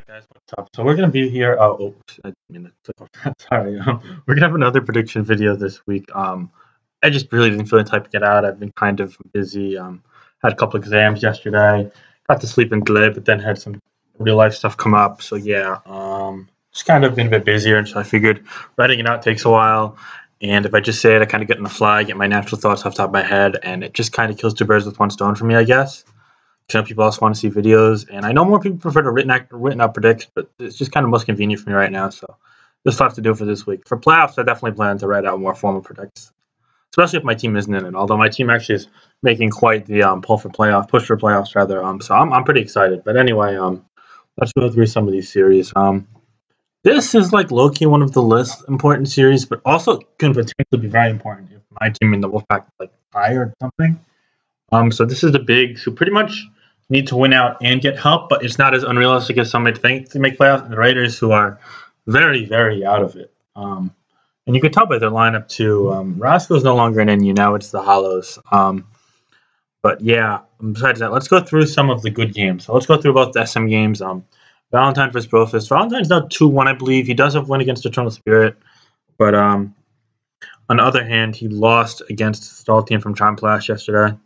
Guys, what's up? So we're gonna be here. Oh, oops, I didn't mean to click on that. Sorry. We're gonna have another prediction video this week. I just really didn't feel the type to get out. I've been kind of busy. Had a couple exams yesterday. Got to sleep in today, but then had some real life stuff come up. So yeah, just kind of been a bit busier, and so I figured writing it out takes a while. And if I just say it, I kind of get in the fly, get my natural thoughts off the top of my head, and it just kind of kills two birds with one stone for me, I guess. Some people also want to see videos, and I know more people prefer to written out predicts, but it's just kind of most convenient for me right now. So this will have to do it for this week. For playoffs, I definitely plan to write out more formal predicts, especially if my team isn't in it. Although my team actually is making quite the push for playoffs rather. So I'm pretty excited. But anyway, let's go through some of these series. This is like low key one of the less important series, but also can potentially be very important if my team in the Wolfpack like tie or something. So this is the big. So pretty much need to win out and get help, but it's not as unrealistic as some might think to make playoffs. And the Raiders, who are very, very out of it. And you can tell by their lineup too. Roscoe's no longer in NU now; it's the Hollows. But yeah, besides that, let's go through some of the good games. So let's go through both the SM games. Valentine versus Brofist. Valentine's now 2-1, I believe. He does have a win against Eternal Spirit, but on the other hand, he lost against the stall team from Charm Flash yesterday.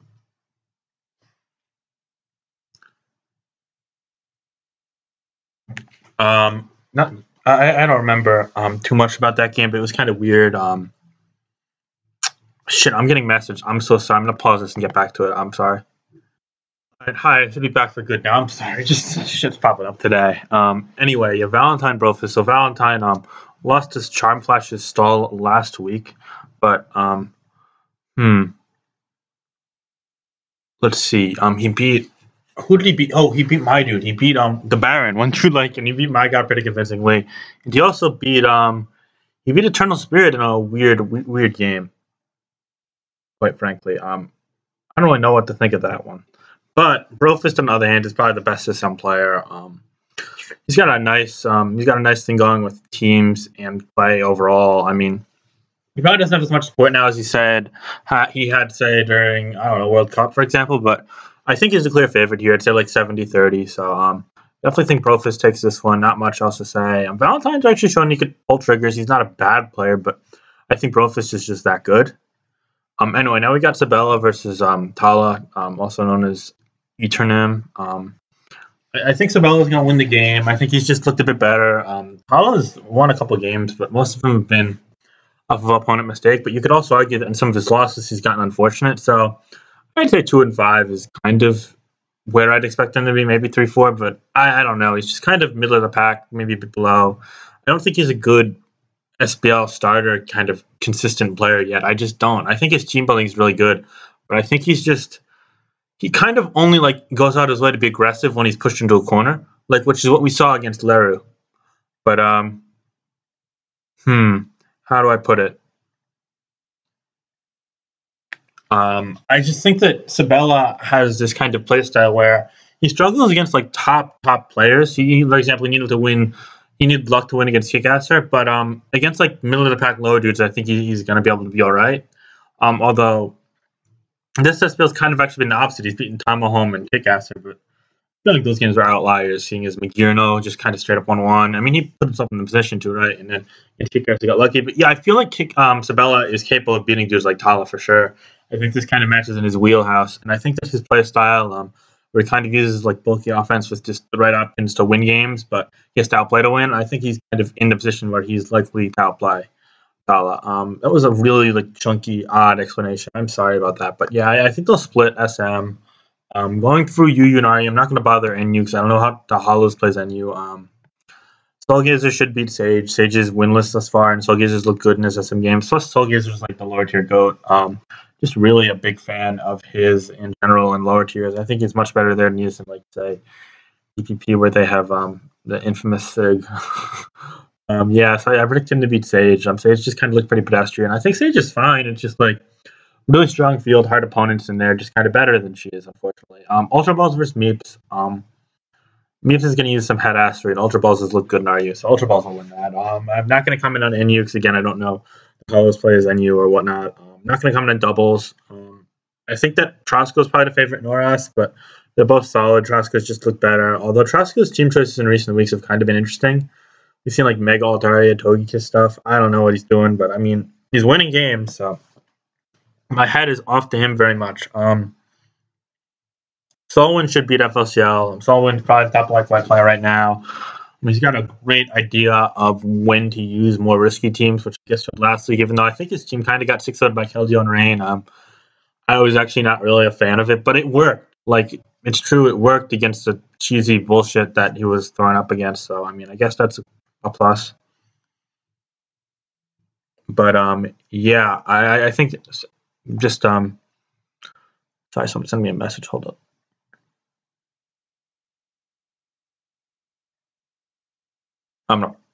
Not I don't remember too much about that game, but it was kind of weird. Shit, I'm getting messaged. I'm so sorry. I'm gonna pause this and get back to it. I'm sorry. Alright, hi, I should be back for good now. I'm sorry, just shit's popping up today. Anyway, yeah, Valentine Brofist. So Valentine lost his Charm Flash's stall last week, but let's see. He beat who did he beat? Oh, he beat my dude. He beat the Baron, one true like, and he beat my guy pretty convincingly. And he also beat Eternal Spirit in a weird game. Quite frankly, I don't really know what to think of that one. But Brofist, on the other hand, is probably the best system player. He's got a nice thing going with teams and play overall. I mean, he probably doesn't have as much support now as he said he had, say, during, I don't know, World Cup, for example, but I think he's a clear favorite here. I'd say like 70-30, so definitely think Brofist takes this one. Not much else to say. Valentine's actually shown he could pull triggers. He's not a bad player, but I think Brofist is just that good. Anyway, now we got Sabella versus Tala, also known as Eternim. I think Sabella's going to win the game. I think he's just looked a bit better. Tala's won a couple games, but most of them have been off of opponent mistake. But you could also argue that in some of his losses, he's gotten unfortunate. So I'd say 2-5 is kind of where I'd expect him to be, maybe 3-4. But I don't know. He's just kind of middle of the pack, maybe a bit below. I don't think he's a good SPL starter kind of consistent player yet. I just don't. I think his team building is really good, but I think he kind of only like goes out his way to be aggressive when he's pushed into a corner, like which is what we saw against Leru. But how do I put it? I just think that Sabella has this kind of play style where he struggles against like top players. He, for example, he needed luck to win against Kickasser, but against like middle of the pack lower dudes, I think he's going to be able to be all right. Although this SPL's kind of actually been the opposite. He's beaten Tamahome and Kickasser, but I feel like those games are outliers, seeing as McGearno just kind of straight up 1-1. I mean, he put himself in the position to, right? And then Kickasser got lucky. But yeah, I feel like Sabella is capable of beating dudes like Tala for sure. I think this kind of matches in his wheelhouse, and I think that's his play style. Where he kind of uses like bulky offense with just the right options to win games, but he has to outplay to win. I think he's kind of in the position where he's likely to outplay Tala. That was a really like chunky, odd explanation. I'm sorry about that, but yeah, I think they'll split SM. Going through UU and RE, I'm not going to bother NU because I don't know how the Hollows plays NU. Soulgazer should beat Sage. Sage is winless thus far, and Soulgazer's looked good in his SM games. Plus, Soulgazer's like the lower tier GOAT. Just really a big fan of his in general in lower tiers. I think he's much better there than he is in, like, say, EPP, where they have the infamous Sig. Yeah, so I predict him to beat Sage. Sage just kind of looked pretty pedestrian. I think Sage is fine. It's just like really strong field, hard opponents in there, just kind of better than she is, unfortunately. Ultra Balls versus Meeps. Meeps is going to use some head ass read. Ultra Balls has looked good in RU, so Ultra Balls will win that. I'm not going to comment on NU because, again, I don't know how those play as NU or whatnot. I'm not going to comment on doubles. I think that Trosco is probably the favorite in Noras, but They're both solid. Traska's just looked better. Although Traska's team choices in recent weeks have kind of been interesting. We've seen like Mega Altaria, Togekiss stuff. I don't know what he's doing, but I mean, he's winning games, so my head is off to him very much. Solwyn should beat FLCL. Solwyn's probably the top white player right now. He's got a great idea of when to use more risky teams, which I guess last week, even though I think his team kind of got 6-0 by Keldeo and Rain. I was actually not really a fan of it, but it worked. Like, it's true, it worked against the cheesy bullshit that he was throwing up against. So, I mean, I guess that's a plus. But, yeah, I think just, sorry, someone sent me a message. Hold up.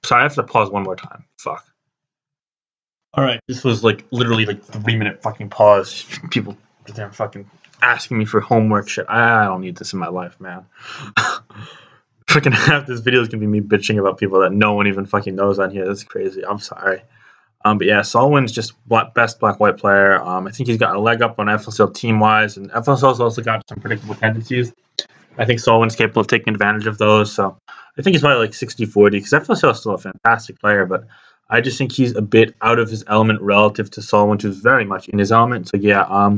Sorry, I have to pause one more time. Fuck. All right, this was like literally like 3-minute fucking pause. People they're fucking asking me for homework shit. I don't need this in my life, man. Freaking half this video is gonna be me bitching about people that no one even fucking knows on here. That's crazy. I'm sorry. But yeah, Solwyn's just best black-white player. I think he's got a leg up on FLCL team-wise, and FLCL's also got some predictable tendencies. I think Solwyn's capable of taking advantage of those, so I think he's probably like 60-40, because FLCL is still a fantastic player, but I just think he's a bit out of his element relative to Solwyn, who's very much in his element. So yeah,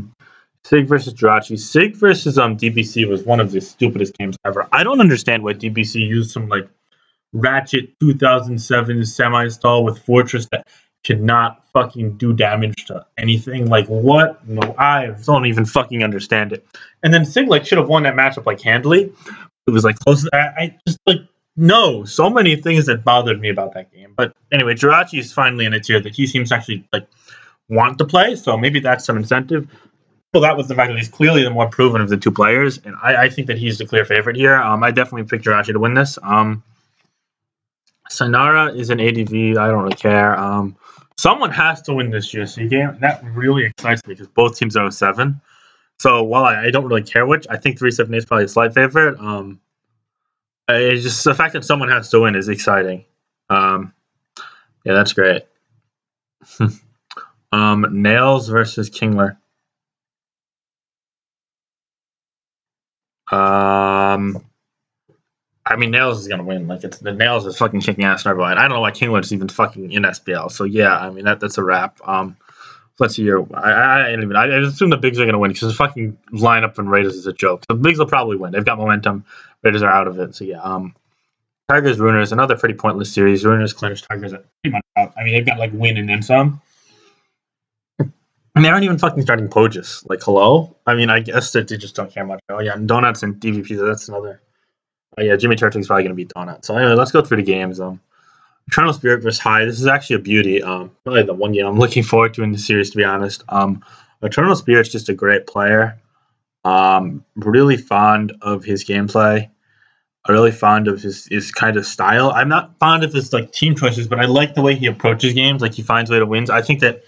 Sig versus Jirachi. Sig versus DBC was one of the stupidest games ever. I don't understand why DBC used some like ratchet 2007 semi-stall with Fortress that cannot fucking do damage to anything. Like what? No, I don't even fucking understand it. And then Sig like should have won that matchup like handily. It was like close. I just like no, so many things that bothered me about that game. But anyway, Jirachi is finally in a tier that he seems to actually like want to play. So maybe that's some incentive. Well, that was the fact that he's clearly the more proven of the two players, and I think that he's the clear favorite here. I definitely picked Jirachi to win this. Sanara is an ADV. I don't really care. Someone has to win this GSC game, and that really excites me because both teams are 7. So while I don't really care which, I think 378 is probably a slight favorite. It's just the fact that someone has to win is exciting. Yeah, that's great. Nails versus Kingler. I mean, Nails is gonna win. Like, it's the Nails is fucking kicking ass in everyone. I don't know why Kingler's even fucking in SPL. So yeah, I mean that's a wrap. Let's see here. I assume the Bigs are gonna win because the fucking lineup from Raiders is a joke. The Bigs will probably win. They've got momentum. Raiders are out of it. So yeah. Tigers Runers, another pretty pointless series. Runers clinch, Tigers are pretty much out. I mean, they've got like win and then some. And they aren't even fucking starting Pogus. Like, hello? I mean, I guess that they just don't care much. Oh yeah, and Donuts and DVP. That's another. Oh yeah, Jimmy Turtle's probably gonna beat Donut. So anyway, let's go through the games. Eternal Spirit versus High. This is actually a beauty. Probably the one game I'm looking forward to in the series, to be honest. Eternal Spirit's just a great player. Really fond of his gameplay. Really fond of his kind of style. I'm not fond of his like team choices, but I like the way he approaches games. Like he finds a way to win. I think that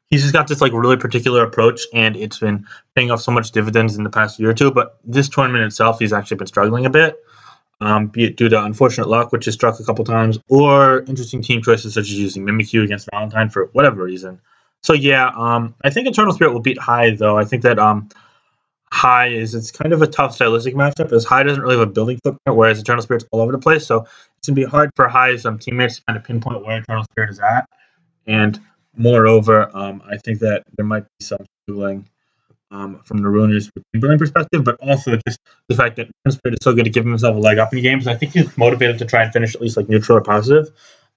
he's just got this like really particular approach, and it's been paying off so much dividends in the past year or two. But this tournament itself, he's actually been struggling a bit. Be it due to unfortunate luck, which has struck a couple times, or interesting team choices such as using Mimikyu against Valentine for whatever reason. So yeah, I think Eternal Spirit will beat High, though. I think that High it's kind of a tough stylistic matchup, as High doesn't really have a building footprint, whereas Eternal Spirit's all over the place. So it's gonna be hard for High's teammates to kind of pinpoint where Eternal Spirit is at. And moreover, I think that there might be some struggling from the Runers building perspective, but also just the fact that Eternal Spirit is so good at giving himself a leg up in games. I think he's motivated to try and finish at least like neutral or positive,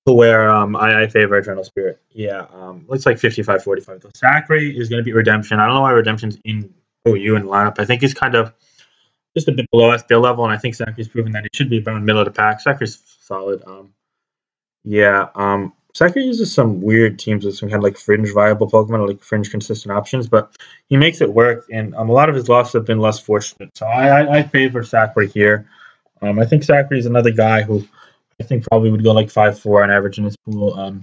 to where I favor Eternal Spirit. Yeah, looks like 55-45. So Zachary is going to beat Redemption. I don't know why Redemption's in OU in the lineup. I think he's kind of just a bit below SPL level, and I think Zachary's proven that he should be around middle of the pack. Zachary's solid. Zachary uses some weird teams with some kind of like fringe viable Pokemon, or like fringe consistent options, but he makes it work, and a lot of his losses have been less fortunate. So I favor Zachary here. I think Zachary is another guy who I think probably would go like 5-4 on average in his pool.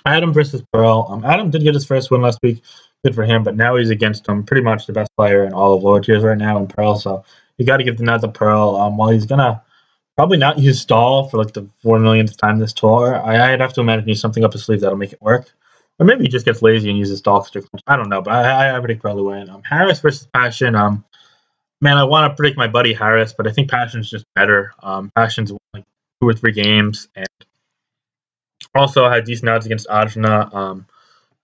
Adam versus Pearl. Adam did get his first win last week. Good for him, but now he's against pretty much the best player in all of lower tiers right now in Pearl. So you got to give the nod to Pearl. While he's gonna probably not use Stall for like the 4 millionth time this tour, I'd have to imagine he's something up his sleeve that'll make it work. Or maybe he just gets lazy and uses Stall. I don't know, but I predict Pearl to win. Harris versus Passion. Man, I want to predict my buddy Harris, but I think Passion's just better. Passion's won like 2 or 3 games, and also had decent odds against Ajna.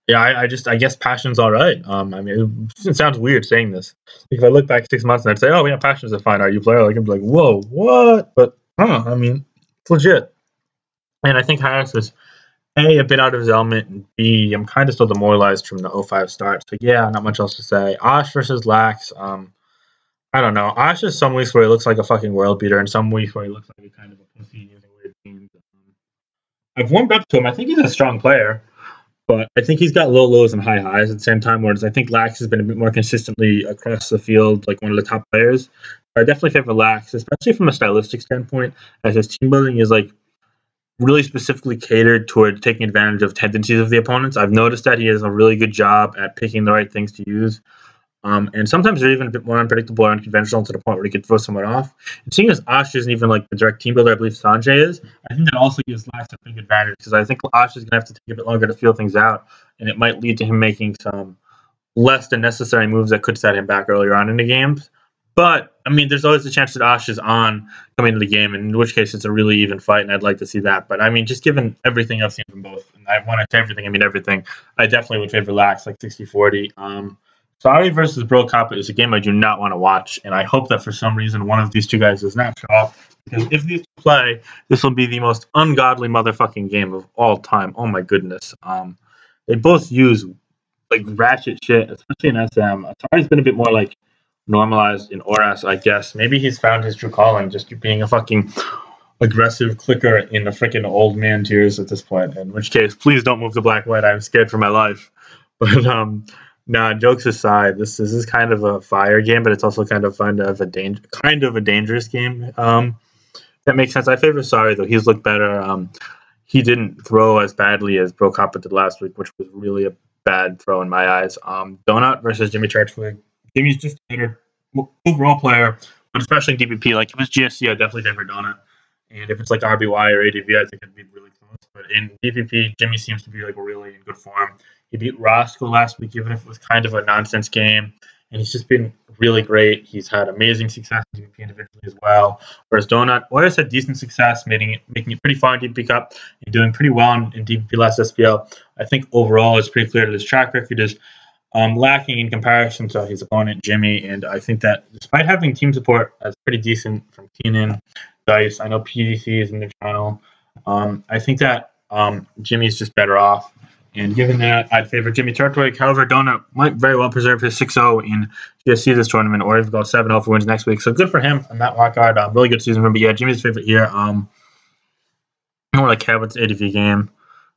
Yeah, I guess Passion's all right. I mean, it sounds weird saying this. Like, if I look back 6 months and I'd say, "Oh yeah, Passion's a fine RU player," like I'd be like, "Whoa, what?" But I don't know. I mean, it's legit. And I think Harris is a bit out of his element, and B, I'm kind of still demoralized from the '05 start. So yeah, not much else to say. Osh versus Lax. I don't know. Osh has some weeks where he looks like a fucking world beater, and some weeks where he looks like a kind of a pussy using weird teams. I've warmed up to him. I think he's a strong player. But I think he's got low lows and high highs at the same time. Whereas I think Lax has been a bit more consistently across the field, like one of the top players. I definitely favor Lax, especially from a stylistic standpoint, as his team building is like really specifically catered toward taking advantage of tendencies of the opponents. I've noticed that he does a really good job at picking the right things to use. And sometimes they're even a bit more unpredictable or unconventional to the point where he could throw someone off. And seeing as Ash isn't even like the direct team builder I believe Sanjay is, I think that also gives Lax a big advantage because I think Ash is going to have to take a bit longer to feel things out, and it might lead to him making some less than necessary moves that could set him back earlier on in the games. But I mean, there's always the chance that Ash is on coming into the game, in which case it's a really even fight, and I'd like to see that. But I mean, just given everything I've seen from both, and when I say everything, I mean everything, I definitely would favor Lax like 60-40. Sorry versus Bro Cop is a game I do not want to watch, and I hope that for some reason one of these two guys does not show up. Because if these two play, this will be the most ungodly motherfucking game of all time. Oh my goodness. They both use like ratchet shit, especially in SM. Atari's been a bit more like normalized in Oras, I guess. Maybe he's found his true calling, just being a fucking aggressive clicker in the freaking old man tiers at this point. In which case, please don't move to black white. I'm scared for my life. But nah, jokes aside, this is kind of a fire game, but it's also kind of a dangerous game. That makes sense. I favor Sorry though. He's looked better. He didn't throw as badly as Bro Coppa did last week, which was really a bad throw in my eyes. Donut versus Jimmy Churchwig. Jimmy's just a better overall player, but especially in DPP. Like if it was GSC, I definitely favor Donut. And if it's like RBY or ADV, I think it'd be really close. But in DPP, Jimmy seems to be like really in good form. He beat Roscoe last week, even if it was kind of a nonsense game. And he's just been really great. He's had amazing success in DPP individually as well. Whereas Donut always had decent success, making it pretty far in DPP Cup and doing pretty well in DPP last SPL. I think overall it's pretty clear that his track record is lacking in comparison to his opponent, Jimmy. And I think that despite having team support that's pretty decent from Keenan, Dice, I know PDC is in the channel. I think that Jimmy's just better off. And given that, I'd favor Jimmy Turtwig. However, Donut might very well preserve his 6-0 in GSC this tournament, or even go 7-0 for wins next week. So good for him on that wildcard. Really good season for him. But yeah, Jimmy's favorite here. I don't really care about this ADV game.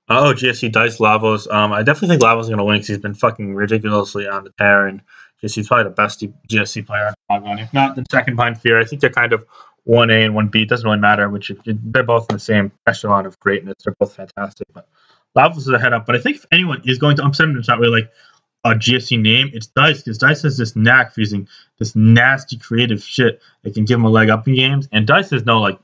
GSC Dice Lavos. I definitely think Lavos is going to win because he's been fucking ridiculously on the tear, and GSC's probably the best GSC player on. If not, then second behind Fear. I think they're kind of 1A and 1B. It doesn't really matter, which they're both in the same echelon of greatness. They're both fantastic, but Lavos is a head up. But I think if anyone is going to upset him, it's not really like a GSC name. It's Dice, because Dice has this knack for using this nasty creative shit that can give him a leg up in games. And Dice is no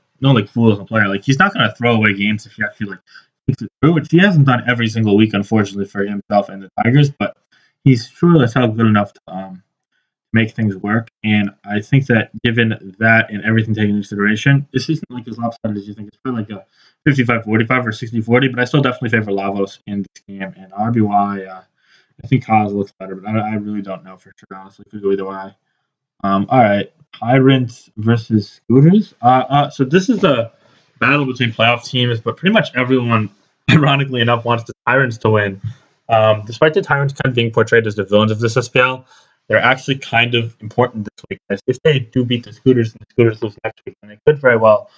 fool as a player. Like he's not going to throw away games if he actually like thinks it through, which he hasn't done every single week, unfortunately for himself and the Tigers. But he's sure as hell good enough to make things work. And I think that given that and everything taken into consideration, this isn't like as lopsided as you think. It's probably like a 55-45 or 60-40, but I still definitely favor Lavos in this game. And RBY, I think Kaz looks better, but I really don't know for sure, honestly. Could go either way. All right. Tyrants versus Scooters. So this is a battle between playoff teams, but pretty much everyone, ironically enough, wants the Tyrants to win. Despite the Tyrants kind of being portrayed as the villains of this SPL, they're actually kind of important this week. If they do beat the Scooters and the Scooters lose next week, then they could very well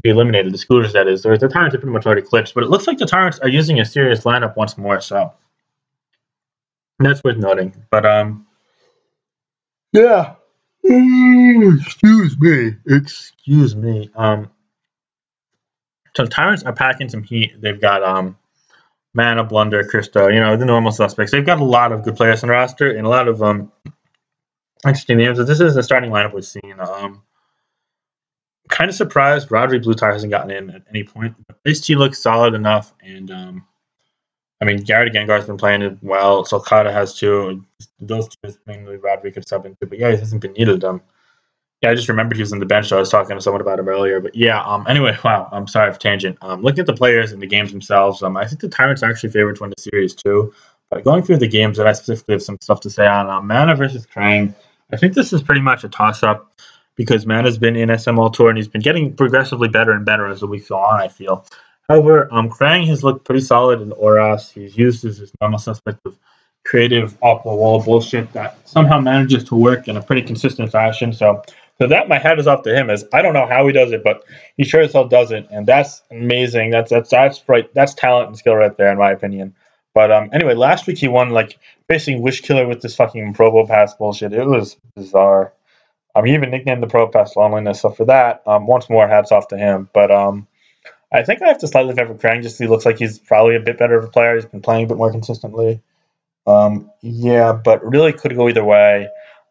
be eliminated. The Scooters, that is. The Tyrants are pretty much already clinched, but it looks like the Tyrants are using a serious lineup once more, so that's worth noting. But yeah. Excuse me. So Tyrants are packing some heat. They've got Mana, Blunder, Christo, the normal suspects. They've got a lot of good players on the roster and a lot of interesting names. So this is the starting lineup we've seen. Kind of surprised Rodri Blue Tire hasn't gotten in at any point. But Ice-T looks solid enough, and I mean, Garrett Gengar's been playing well. Sulcata has too. Those two is mainly Rodri could sub into, but yeah, he hasn't been needed. Yeah, I just remembered he was on the bench. So I was talking to someone about him earlier. But yeah, anyway, wow. I'm sorry for tangent. Looking at the players and the games themselves, I think the Tyrants are actually favored to win the series too. But going through the games that I specifically have some stuff to say on, Mana versus Krang, I think this is pretty much a toss-up because Mana's been in SML Tour and he's been getting progressively better and better as the weeks go on, I feel. However, Krang has looked pretty solid in Oras. He's used as his normal suspect of creative off-the-wall bullshit that somehow manages to work in a pretty consistent fashion. So that my hat is off to him. As I don't know how he does it, but he sure as hell does it, and that's amazing. That's right. That's talent and skill right there, in my opinion. But anyway, last week he won like facing Wish Killer with this fucking Probo Pass bullshit. It was bizarre. He even nicknamed the Probo Pass Loneliness. So for that, once more, hats off to him. But I think I have to slightly favor Krang just he looks like he's probably a bit better of a player. He's been playing a bit more consistently. Yeah, but really could go either way.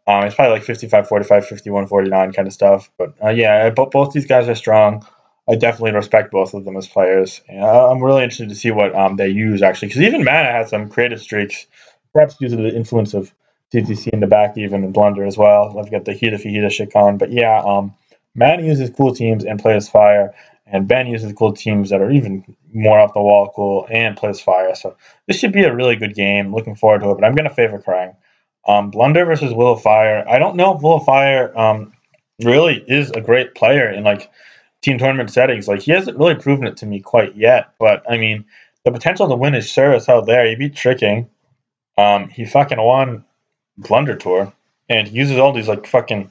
It's probably like 55-45, 51-49 kind of stuff. But yeah, both these guys are strong. I definitely respect both of them as players. I'm really interested to see what they use, actually. Because even Mana has some creative streaks, perhaps due to the influence of TTC in the back even and Blunder as well. I've got the Hida Fajita shit going. But yeah, Mana uses cool teams and plays fire. And Ben uses cool teams that are even more off the wall cool and plays fire. So this should be a really good game. Looking forward to it. But I'm going to favor Krang. Blunder versus Will of Fire. I don't know if Will of Fire really is a great player in like team tournament settings. Like he hasn't really proven it to me quite yet. But I mean, the potential to win is sure as hell there. He beat Tricking. He fucking won Blunder Tour, and he uses all these like fucking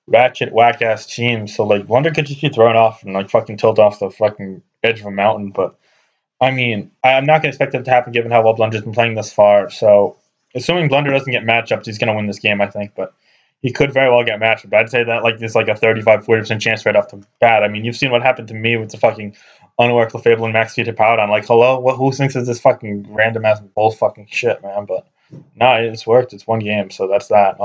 ratchet whack ass teams. So like Blunder could just be thrown off and like fucking tilt off the fucking edge of a mountain. But I mean, I'm not gonna expect that to happen given how well Blunder's been playing thus far. So assuming Blunder doesn't get matchups, he's gonna win this game, I think. But he could very well get matchup. I'd say that like there's like a 35-40% chance right off the bat. I mean, you've seen what happened to me with the fucking Unwork Lefable and Max Peter Pout. I'm like, hello, who thinks is this fucking random ass bull fucking shit, man? But no, it's worked. It's one game, so that's that.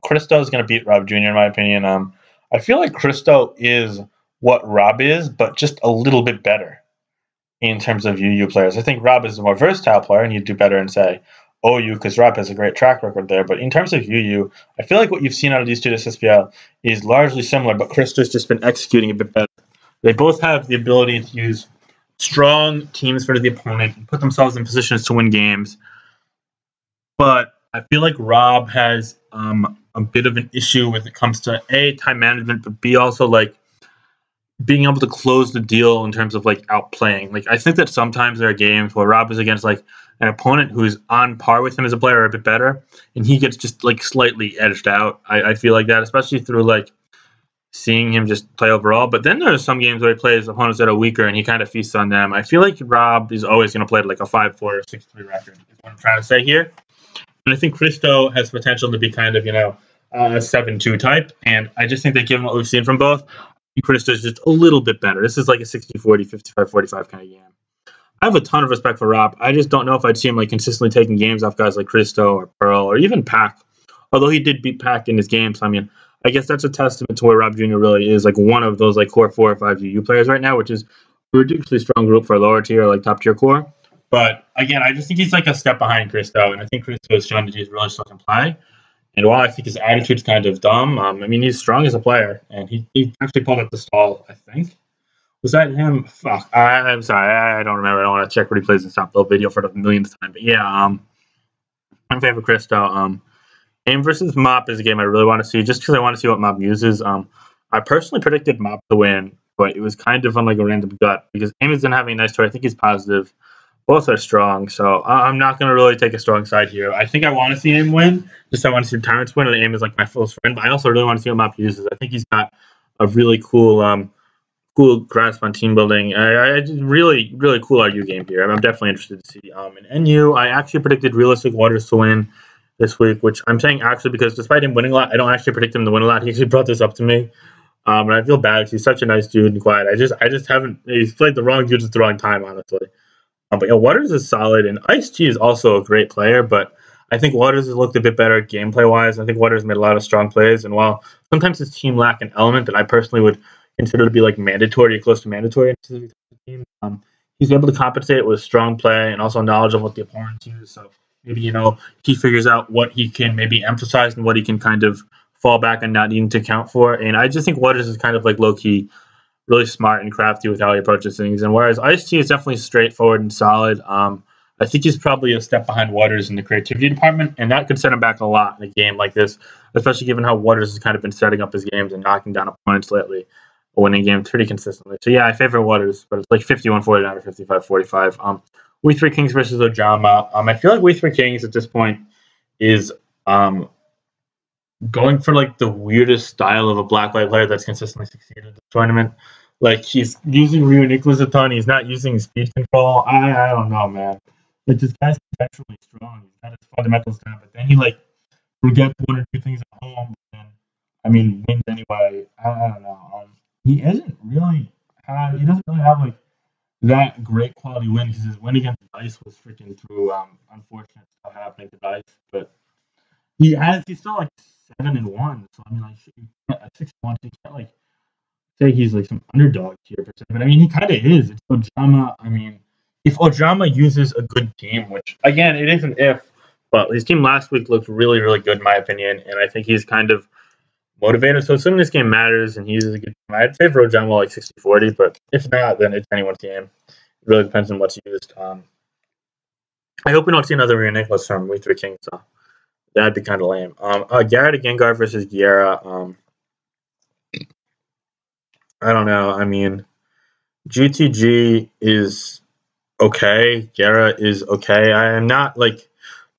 Cristo is going to beat Rob Jr. in my opinion. I feel like Cristo is what Rob is, but just a little bit better in terms of UU players. I think Rob is a more versatile player, and he'd do better in, say, OU, because Rob has a great track record there. But in terms of UU, I feel like what you've seen out of these two this SPL is largely similar, but Cristo's just been executing a bit better. They both have the ability to use strong teams for the opponent and put themselves in positions to win games. But I feel like Rob has a bit of an issue when it comes to A, time management, but B, also like being able to close the deal in terms of like outplaying. Like I think that sometimes there are games where Rob is against like an opponent who's on par with him as a player or a bit better, and he gets just like slightly edged out. I feel like that, especially through like seeing him just play overall. But then there's some games where he plays opponents that are weaker and he kind of feasts on them. I feel like Rob is always going to play like a 5-4 or 6-3 record, is what I'm trying to say here. And I think Cristo has potential to be kind of, a 7-2 type. And I just think that given what we've seen from both, Cristo is just a little bit better. This is like a 60-40, 55-45 kind of game. I have a ton of respect for Rob. I just don't know if I'd see him like consistently taking games off guys like Cristo or Pearl or even Pac. Although he did beat Pac in his games. I mean, I guess that's a testament to where Rob Jr. really is like one of those like core 4 or 5 UU players right now, which is a ridiculously strong group for a lower tier, like top tier core. But again, I just think he's like a step behind Cristo, and I think Cristo has shown that he's really still can play. And while I think his attitude's kind of dumb, I mean, he's strong as a player, and he actually pulled up the stall, I think. Was that him? Fuck. I'm sorry. I don't remember. I don't want to check replays and stop the video for the millionth time. But yeah, I'm in favor of Cristo. AIM versus Mop is a game I really want to see, just because I want to see what Mop uses. I personally predicted Mop to win, but it was kind of on like a random gut, because AIM isn't having a nice tour. I think he's positive. Both are strong, so I'm not going to really take a strong side here. I think I want to see AIM win. Just I want to see Tyrants win, and AIM is like my close friend. But I also really want to see what Mop uses. I think he's got a really cool grasp on team building. I really, really cool RU game here. I'm definitely interested to see. In NU, I actually predicted Realistic Waters to win this week, which I'm saying actually because despite him winning a lot, I don't actually predict him to win a lot. He actually brought this up to me. And I feel bad because he's such a nice dude and quiet. I just haven't, he's played the wrong dudes at the wrong time, honestly. But yeah, Waters is solid, and Ice-T is also a great player, but I think Waters has looked a bit better gameplay-wise. I think Waters made a lot of strong plays, and while sometimes his team lack an element that I personally would consider to be like mandatory or close to mandatory in specific teams, he's able to compensate with strong play and also knowledge of what the opponents use. So maybe he figures out what he can maybe emphasize and what he can kind of fall back and not needing to account for. And I just think Waters is kind of like low key really smart and crafty with how he approaches things. And whereas Ice-T is definitely straightforward and solid, I think he's probably a step behind Waters in the creativity department, and that could set him back a lot in a game like this, especially given how Waters has kind of been setting up his games and knocking down opponents lately, winning games pretty consistently. So yeah, I favor Waters, but it's like 51-49 or 55-45. We Three Kings versus Ojama. I feel like We Three Kings at this point is going for like the weirdest style of a black white player that's consistently succeeded in the tournament. Like he's using Ryu Nicholas a ton. He's not using speed control. I don't know, man. Like this guy's conceptually strong. He's got his fundamentals down, but then he like forgets one or two things at home. And wins anyway. I don't know. He isn't really. He doesn't really have like that great quality win because his win against Dice was freaking through unfortunate stuff happening to Dice, but he's still like 7-1. So at 6-1, you can't like say he's like some underdog here per se. But he kind of is. It's Ojama. If Ojama uses a good team, which again it is an if, but his team last week looked really really good in my opinion, and I think he's kind of motivated. So assuming this game matters and he uses a good team, I'd favor Ojama like 60-40. But if not, then it's anyone's game. It really depends on what's used. I hope we don't see another Ryu Nicholas from We Three Kings. So that'd be kind of lame. Garrett to Gengar versus Guerra. I don't know. GTG is okay. Guerra is okay. I am not like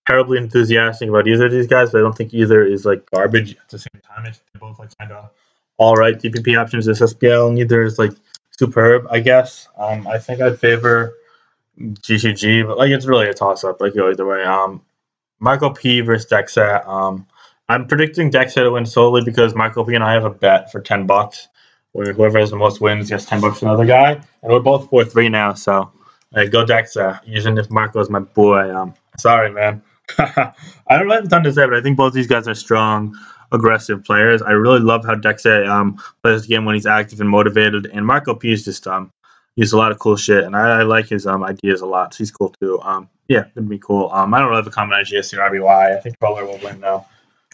terribly enthusiastic about either of these guys, but I don't think either is like garbage at the same time. They're both like kind of all right DPP options this SPL. Neither is like superb, I guess. I think I'd favor GTG, but like it's really a toss up. Like go either way. Michael P versus Dexat. I'm predicting Dexat to win solely because Michael P and I have a bet for $10 where whoever has the most wins gets $10 to another guy, and we're both 4-3 now. So go Dexat. Even if Marco is my boy. Sorry, man. I don't really have a ton to say, but I think both these guys are strong, aggressive players. I really love how Dexat plays the game when he's active and motivated, and Marco P is just he's a lot of cool shit, and I like his ideas a lot. So he's cool too. Yeah, it'd be cool. I don't really have a comment on GSC or RBY. I think Troller will win though.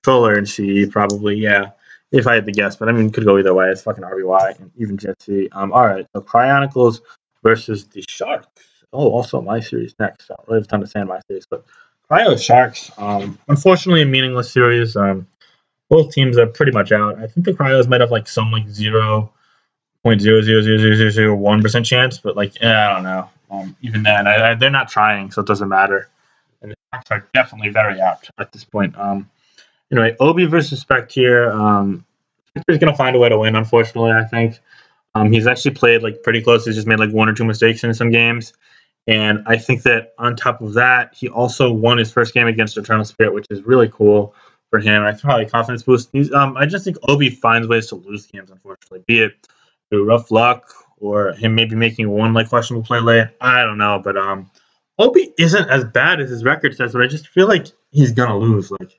Troller and CE probably, yeah. If I had to guess, but could go either way. It's fucking RBY and even GSC. All right, so Cryonicles versus the Sharks. Oh, also my series next. I don't really have a ton to say in my series, but Cryo Sharks. Unfortunately, a meaningless series. Both teams are pretty much out. I think the Cryos might have like some like 0.0000001% chance, but like I don't know. Even then, they're not trying, so it doesn't matter. And the Sharks are definitely very apt at this point. Anyway, Obi versus Spectre. Spectre's gonna find a way to win. Unfortunately, I think he's actually played like pretty close. He's just made like one or two mistakes in some games, and I think that on top of that, he also won his first game against Eternal Spirit, which is really cool for him. I think probably a confidence boost. I just think Obi finds ways to lose games, unfortunately, be it through rough luck or him maybe making one like questionable play late. I don't know, but Obi isn't as bad as his record says, but I just feel like he's gonna lose. Like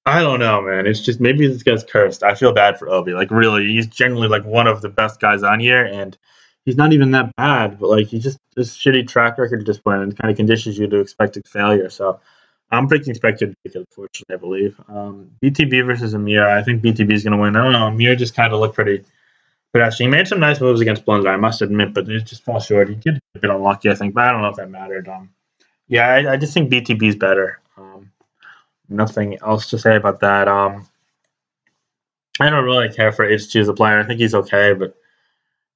I don't know, man. It's just maybe this guy's cursed. I feel bad for Obi. Like really, he's generally like one of the best guys on here, and he's not even that bad. But like he's just this shitty track record at this point, and kind of conditions you to expecting failure. So I'm predicting Spectre to take it, unfortunately, I believe. BTB versus Amir. I think BTB is going to win. I don't know. Amir just kind of looked pretty actually. He made some nice moves against Blunza, I must admit, but it just fell short. He did a bit unlucky, I think, but I don't know if that mattered. Yeah, I just think BTB is better. Nothing else to say about that. I don't really care for HG as a player. I think he's okay, but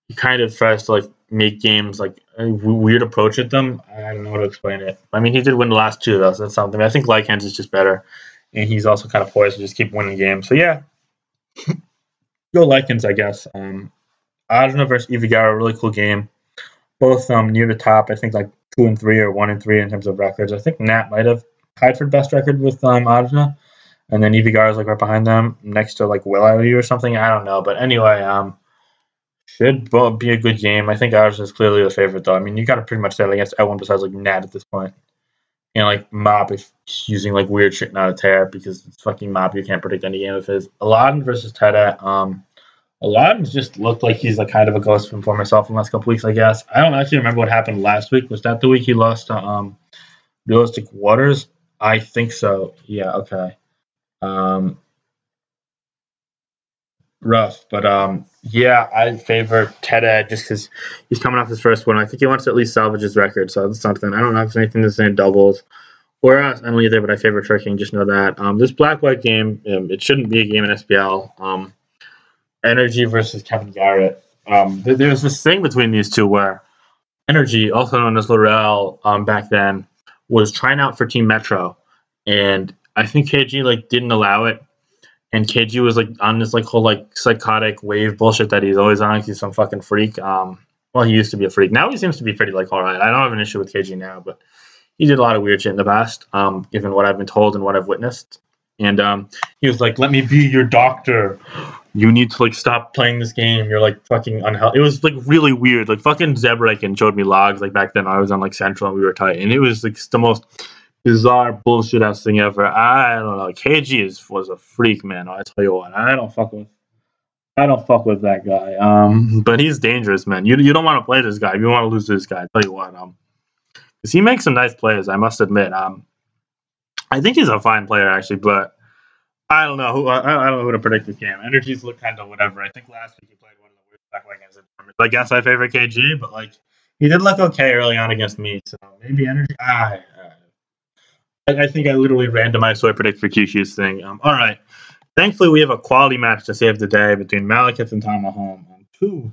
he kind of tries to like make games like a weird approach at them. I don't know how to explain it. He did win the last two though, so that's something. I think Lycans is just better, and he's also kind of poised to just keep winning games. So yeah, go Lycans, I guess. Ajna versus Ivigara, really cool game. Both near the top. I think like 2-3 or 1-3 in terms of records. I think Nat might have tied for best record with Ajna, and then Ivigara is like right behind them, next to like Will IOU or something. I don't know, but anyway, should be a good game. I think Ajna is clearly the favorite though. You got to pretty much say against everyone besides like Nat at this point, and like Mop if using like weird shit not a tear because it's fucking Mop. You can't predict any game of his. Aladdin versus Tedat. Aladdin just looked like he's like kind of a ghost from for myself in the last couple weeks, I guess. I don't actually remember what happened last week. Was that the week he lost to Realistic Waters? I think so. Yeah, okay. Um rough, but yeah, I favor Ted Ed just because he's coming off his first one. I think he wants to at least salvage his record, so that's something. I don't know if it's anything to say in doubles. Or I don't either, but I favor tricking. Just know that this black white game, it shouldn't be a game in SPL. Energy versus Kevin Garrett. There's this thing between these two where Energy, also known as Laurel, back then, was trying out for Team Metro, and I think KG like didn't allow it, and KG was like on this like whole like psychotic wave bullshit that he's always on. He's some fucking freak. Well, he used to be a freak. Now he seems to be pretty like all right. I don't have an issue with KG now, but he did a lot of weird shit in the past, given what I've been told and what I've witnessed. And he was like, "Let me be your doctor. You need to like stop playing this game. You're like fucking unhealthy." It was like really weird. Like fucking Zebrakin showed me logs like back then. I was on like Central and we were tight, and it was like the most bizarre bullshit ass thing ever. I don't know. KG was a freak, man. I tell you what, I don't fuck with that guy. But he's dangerous, man. You don't want to play this guy. You want to lose this guy. I tell you what, because he makes some nice plays. I must admit. I think he's a fine player actually, but I don't know who I don't know who to predict this game. Energies look kind of whatever. I think last week he played one of the worst back against the tournament. I guess I favor KG, but like he did look okay early on against me, so maybe Energy. I think I literally randomized so I predict for Kyushu's thing. All right. Thankfully, we have a quality match to save the day between Malekith and Tamahome, two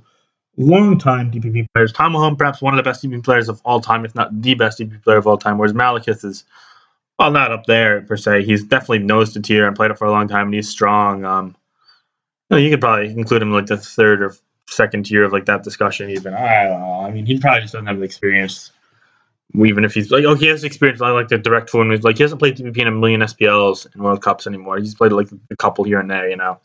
long-time DPP players. Tamahome, perhaps one of the best DPP players of all time, if not the best DPP player of all time, whereas Malekith is, well, not up there per se. He's definitely nose to tier and played it for a long time, and he's strong. You could probably include him in like the third or second tier of like that discussion. Even I don't know. I mean, he probably just doesn't have the experience. Even if he's like, he has experience. I like the direct one. Like he hasn't played DPP in a million SPLs and World Cups anymore. He's played like a couple here and there,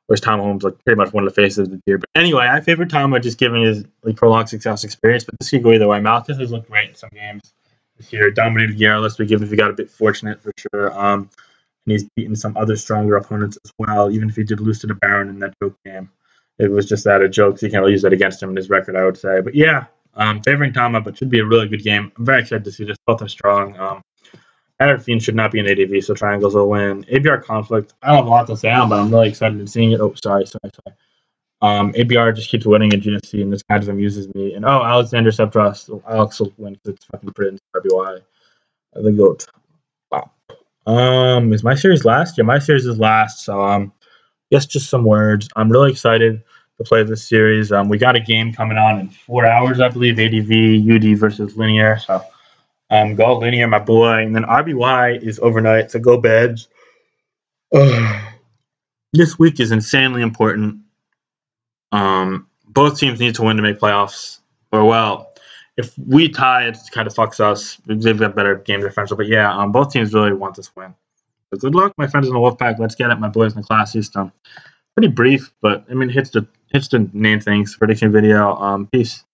Whereas Tom Holmes like pretty much one of the faces of the tier. But anyway, I favor Tom just given his like prolonged success experience. But this could go either way. Malekith has looked great in some games this year. Dominated Garrulus, but given if he got a bit fortunate for sure. And he's beaten some other stronger opponents as well. Even if he did lose to the Baron in that joke game, it was just that a joke. So you can't really use that against him in his record, I would say. But yeah, favoring Tama, but should be a really good game. I'm very excited to see this. Both are strong. Fiend should not be an ADV, so Triangles will win. ABR Conflict, I don't have a lot to say on, but I'm really excited to seeing it. Oh, sorry. ABR just keeps winning at GSC, and this kind of amuses me. And Alexander Septros, Alex will win because it's fucking Prince, RBY. The GOAT. Wow. Is my series last? Yeah, my series is last, so yes, just some words. I'm really excited to play this series. We got a game coming on in 4 hours, I believe, ADV, UD versus Linear, so go Linear, my boy. And then RBY is overnight, so go Beds. This week is insanely important. Both teams need to win to make playoffs. Or, well, if we tie, it kind of fucks us. They've got better game differential. But, yeah, both teams really want this win. So good luck, my friends in the Wolfpack. Let's get it, my boys in the class system. Pretty brief, but, I mean, hits the main things. Prediction video. Peace.